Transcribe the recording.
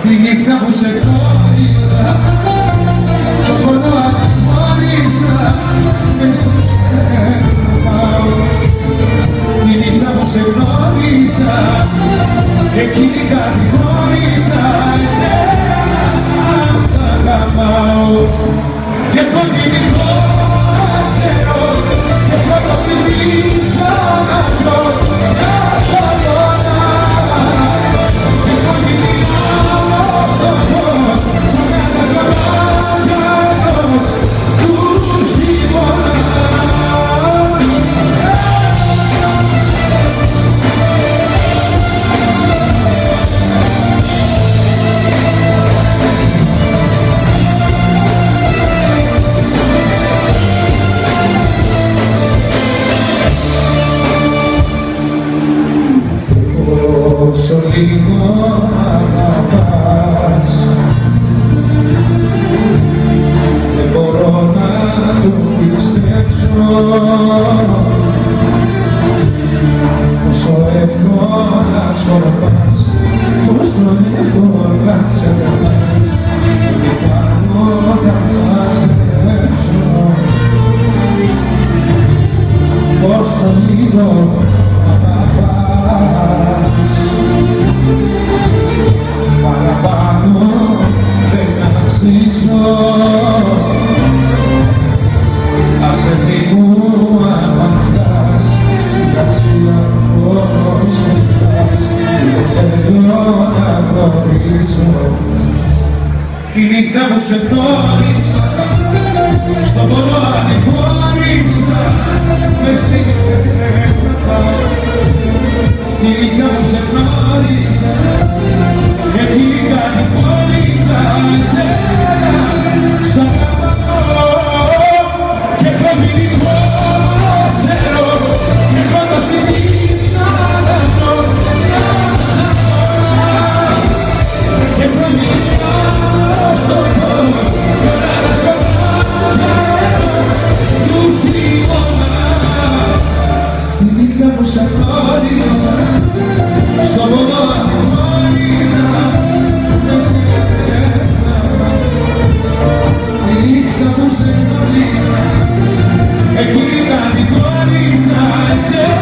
Τη νύχτα που σε γνώρισα, στον πόνο αναφορήσα, μες στους χέρες να πάω. Τη νύχτα που σε γνώρισα, εκείνη κατηγόρησα, εσένα σ' αγαπάω. Και έχω γίνει χώρα, ξέρω, και έχω το συνήθω να βρω μια σταγόνα. Και έχω γίνει άλλος στο φως, σαν ένας λαμβάνιανος του χειμώνα. Όσο λίγο αγαπάς, δεν μπορώ να το πιστέψω. Πόσο εύκολα σκορπάς, πόσο εύκολα ξεπερνάς, δεν κάνω να μαζέψω. Πόσο λίγο αγαπάς, παραπάνω δεν αξίζω. Άσε μη μου απαντάς, την αξία πώς μετράς, δεν θέλω να γνωρίζω. Τη νύχτα που σε γνώρισα, στον πόνο ανηφόρησα, μες στιγμές να πάω. Τη νύχτα που σε γνώρισα, εκείνη κατηγόρησα, εσένα σ' αγαπάω. Και έχω μείνει χώρα, ξέρω, και έχω το συνήθω να βρω μια σταγόνα. Και έχω μείνει άλλος στο φως, κι όλα τα σκοτάδια του χειμώνα. Τη νύχτα που σε γνώρισα, στον πόνο ανηφόρησα, μες στιγμές να πάω. Τη νύχτα που σε γνώρισα, εκείνη κατηγόρησα, εσένα